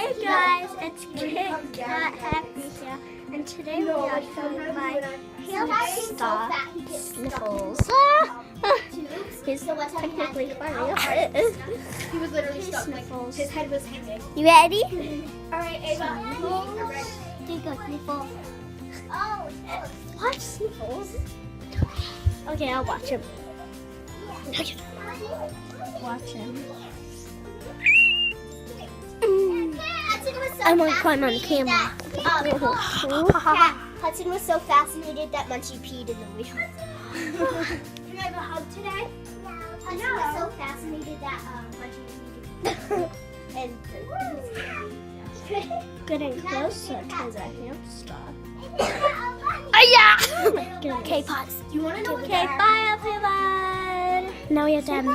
Hey guys, it's Kit Kat Happy here, and today we are filming my hamster, Sniffles. He's technically funny. He was literally stuck. Sniffles. His head was hanging. You ready? Alright, Ava. There you go, Sniffles. Oh, watch Sniffles. Okay, I'll watch him. Watch him. I want to climb on camera. Hudson was so fascinated that Munchie peed in the wheel. Can I have a hug today? Hudson was so fascinated that Munchie peed in the wheel. Getting closer to the hamster. Okay, Pots. You want to know what Okay, bye everyone. Now we have to have